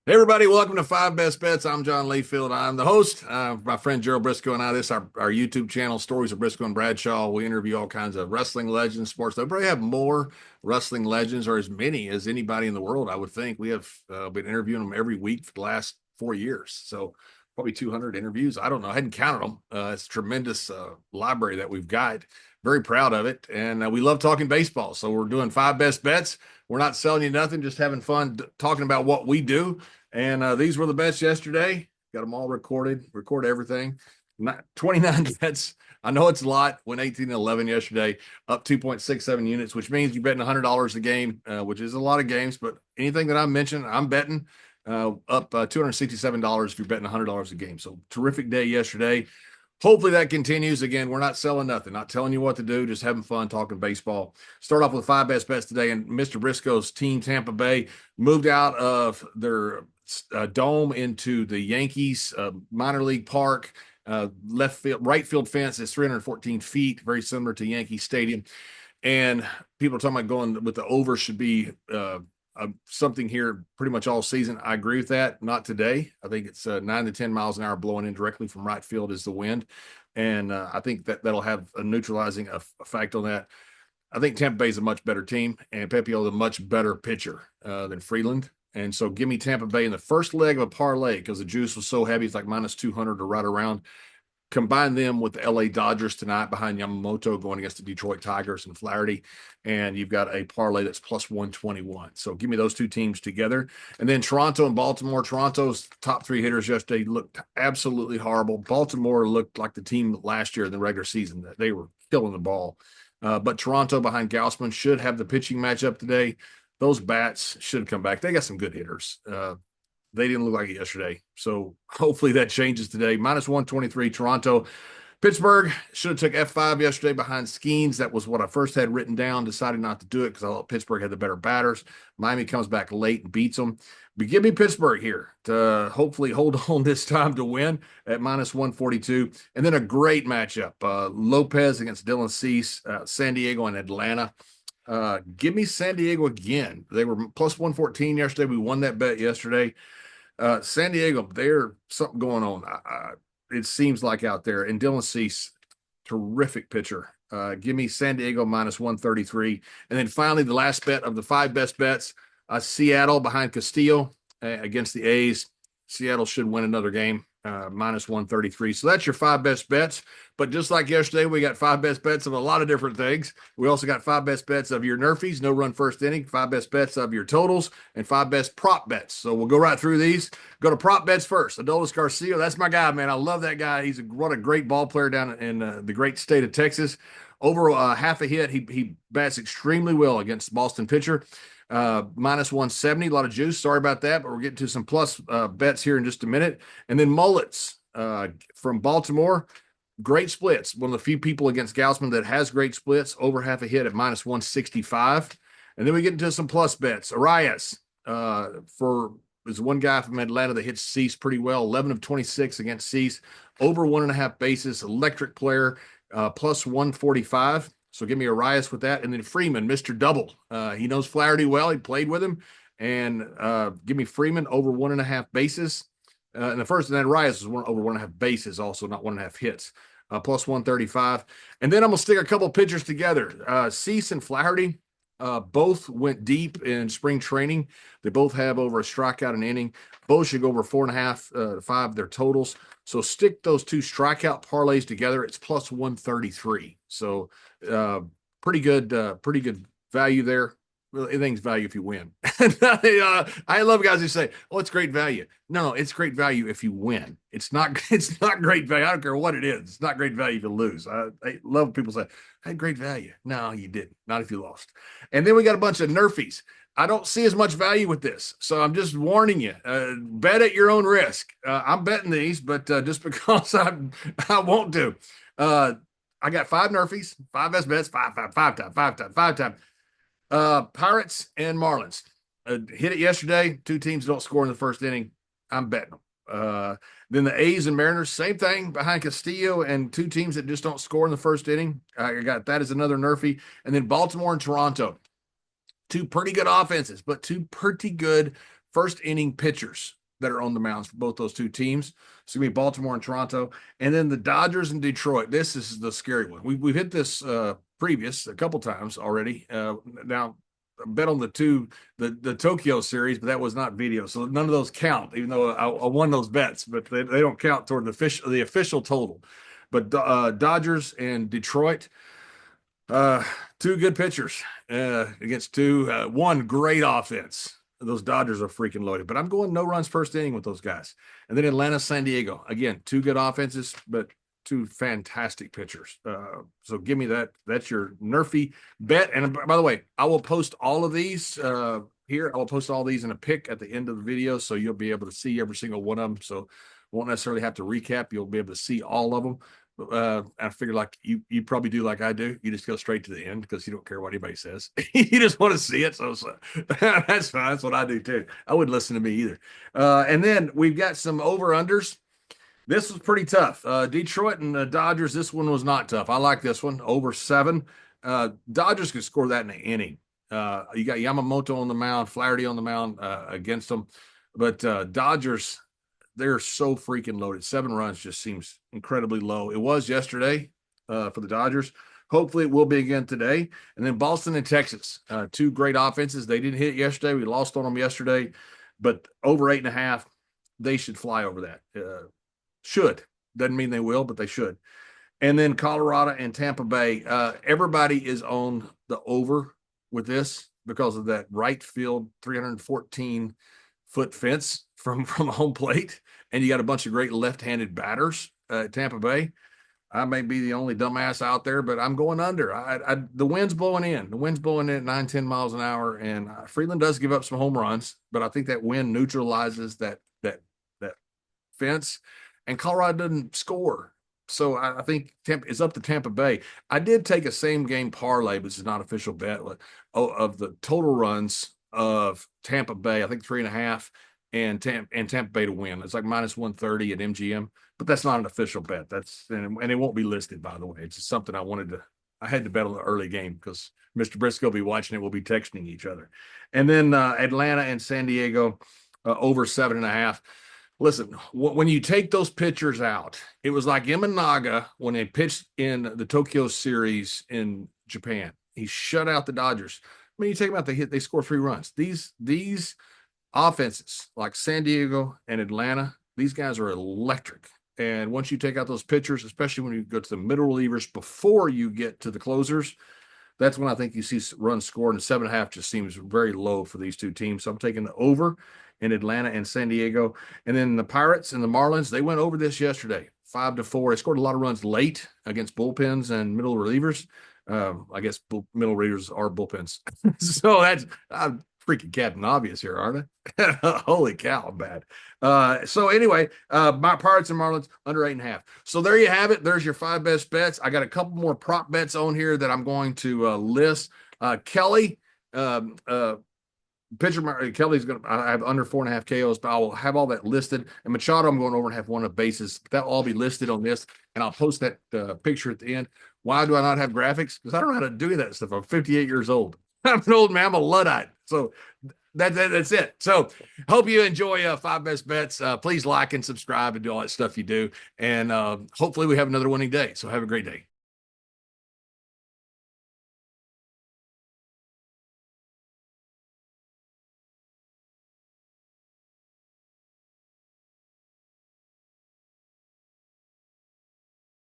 Hey everybody, welcome to Five Best Bets. I'm John Layfield. I'm the host. My friend Gerald Brisco and I, this is our YouTube channel, Stories of Brisco and Bradshaw. We interview all kinds of wrestling legends, sports. They probably have more wrestling legends or as many as anybody in the world, I would think. We have been interviewing them every week for the last 4 years. So probably 200 interviews. I don't know. I hadn't counted them. It's a tremendous library that we've got. Very proud of it. And we love talking baseball. So we're doing Five Best Bets. We're not selling you nothing, just having fun talking about what we do. And these were the bets yesterday. Got them all recorded, record everything. 29 bets. I know it's a lot. Went 18-11 yesterday, up 2.67 units, which means you're betting $100 a game, which is a lot of games. But anything that I mentioned, I'm betting up $267 if you're betting $100 a game. So terrific day yesterday. Hopefully that continues. Again, we're not selling nothing, not telling you what to do, just having fun talking baseball. Start off with five best bets today. And Mr. Briscoe's team, Tampa Bay, moved out of their dome into the Yankees minor league park. Left field, right field fence is 314 feet, very similar to Yankee Stadium. And people are talking about going with the over should be something here pretty much all season. I agree with that. Not today. I think it's 9 to 10 miles an hour blowing in directly from right field is the wind. And I think that'll have a neutralizing effect on that. I think Tampa Bay is a much better team, and Pepiot is a much better pitcher than Freeland. And so give me Tampa Bay in the first leg of a parlay because the juice was so heavy. It's like minus 200 or right around. Combine them with the LA Dodgers tonight behind Yamamoto going against the Detroit Tigers and Flaherty. And you've got a parlay that's plus 121. So give me those two teams together. And then Toronto and Baltimore. Toronto's top three hitters yesterday looked absolutely horrible. Baltimore looked like the team last year in the regular season that they were killing the ball. But Toronto behind Gausman should have the pitching matchup today. Those bats should come back. They got some good hitters. They didn't look like it yesterday. So hopefully that changes today. Minus 123, Toronto. Pittsburgh should have took F5 yesterday behind Skeens. That was what I first had written down. Decided not to do it because I thought Pittsburgh had the better batters. Miami comes back late and beats them. But give me Pittsburgh here to hopefully hold on this time to win at minus 142. And then a great matchup. Lopez against Dylan Cease, San Diego and Atlanta. Give me San Diego again. They were plus 114 yesterday. We won that bet yesterday. San Diego, there's something going on. It seems like out there. And Dylan Cease, terrific pitcher. Give me San Diego minus 133. And then finally, the last bet of the five best bets, Seattle behind Castillo against the A's. Seattle should win another game, minus 133. So that's your five best bets. But just like yesterday, we got five best bets of a lot of different things. We also got five best bets of your Nerfies, no run first inning, five best bets of your totals, and five best prop bets. So we'll go right through these. Go to prop bets first. Adolis Garcia, that's my guy, man. I love that guy. What a great ball player down in the great state of Texas. Over half a hit, he bats extremely well against Boston pitcher. Minus 170, a lot of juice. Sorry about that, but we're getting to some plus bets here in just a minute. And then Mullets from Baltimore. Great splits. One of the few people against Gausman that has great splits, over half a hit at minus 165. And then we get into some plus bets. Arias is one guy from Atlanta that hits Cease pretty well. 11 of 26 against Cease. Over 1.5 bases. Electric player, plus 145. So give me Arias with that. And then Freeman, Mr. Double. He knows Flaherty well. He played with him. And give me Freeman over 1.5 bases. And the first, and then Arias is over 1.5 bases, also not 1.5 hits, plus 135. And then I'm going to stick a couple pitchers together. Cease and Flaherty both went deep in spring training. They both have over a strikeout an inning. Both should go over 4.5 to 5 their totals. So stick those two strikeout parlays together. It's plus 133. So pretty good value there. Well, anything's value if you win. I love guys who say, "Oh, it's great value." No, it's great value if you win. It's not. It's not great value. I don't care what it is. It's not great value if you lose. I love people say, "I had great value." No, you didn't. Not if you lost. And then we got a bunch of Nerfies. I don't see as much value with this, so I'm just warning you. Bet at your own risk. I'm betting these, but just because I want to. I got five Nerfies, five best bets, five time. Pirates and Marlins hit it yesterday. Two teams don't score in the first inning. I'm betting them. Then the A's and Mariners, same thing behind Castillo and two teams that just don't score in the first inning. I got that as another Nerfy. And then Baltimore and Toronto, two pretty good offenses, but two pretty good first inning pitchers that are on the mounds for both those two teams. It's gonna be Baltimore and Toronto, and then the Dodgers and Detroit. This is the scary one. We've hit this previous a couple times already. Now I bet on the Tokyo series, but that was not video, so none of those count. Even though I won those bets, but they don't count toward the official total. But Dodgers and Detroit, two good pitchers against one great offense. Those Dodgers are freaking loaded, but I'm going no runs first inning with those guys. And then Atlanta, San Diego, again, two good offenses, but two fantastic pitchers. So give me that. That's your Nerfy bet. And by the way, I will post all of these here. I will post all these in a pic at the end of the video, so you'll be able to see every single one of them. So won't necessarily have to recap. You'll be able to see all of them. I figure like you probably do like I do. You just go straight to the end because you don't care what anybody says. You just want to see it. So that's fine. That's what I do too. I wouldn't listen to me either. And then we've got some over-unders. This was pretty tough. Detroit and the Dodgers, this one was not tough. I like this one, over 7. Dodgers could score that in an inning. You got Yamamoto on the mound, Flaherty on the mound against them. But Dodgers, they're so freaking loaded. 7 runs just seems incredibly low. It was yesterday for the Dodgers. Hopefully it will be again today. And then Boston and Texas, 2 great offenses. They didn't hit yesterday. We lost on them yesterday. But over 8.5, they should fly over that. Should. Doesn't mean they will, but they should. And then Colorado and Tampa Bay. Everybody is on the over with this because of that right field 314-foot fence from home plate. And you got a bunch of great left-handed batters at Tampa Bay. I may be the only dumbass out there, but I'm going under. The wind's blowing in. The wind's blowing in at 9-10 miles an hour. And Freeland does give up some home runs, but I think that wind neutralizes that fence. And Colorado doesn't score. So I think it's up to Tampa Bay. I did take a same game parlay, but it's not an official bet, of the total runs of Tampa Bay. I think 3.5 and Tampa Bay to win. It's like minus 130 at MGM, but that's not an official bet. And it won't be listed, by the way. It's just something I had to bet on the early game because Mr. Brisco will be watching it. We'll be texting each other. And then Atlanta and San Diego over 7.5. Listen, when you take those pitchers out, it was like Imanaga when they pitched in the Tokyo series in Japan. He shut out the Dodgers. When you take them out, they score 3 runs. These offenses like San Diego and Atlanta, these guys are electric. And once you take out those pitchers, especially when you go to the middle relievers before you get to the closers, that's when I think you see runs scored. And 7.5 just seems very low for these two teams. So I'm taking the over in Atlanta and San Diego. And then the Pirates and the Marlins, they went over this yesterday, 5-4. They scored a lot of runs late against bullpens and middle relievers. I guess middle relievers are bullpens. So I'm freaking Captain Obvious here, aren't I? Holy cow, I'm bad. So anyway, my Pirates and Marlins under 8.5. So there you have it. There's your 5 best bets. I got a couple more prop bets on here that I'm going to list. Kelly, pitcher Kelly's going to have under 4.5 KOs, but I will have all that listed. And Machado, I'm going over and have 1 of bases. That'll all be listed on this, and I'll post that picture at the end. Why do I not have graphics? Because I don't know how to do that stuff. I'm 58 years old. I'm an old man. I'm a Luddite. So that's it. So hope you enjoy 5 best bets. Please like and subscribe and do all that stuff you do. And hopefully we have another winning day. So have a great day.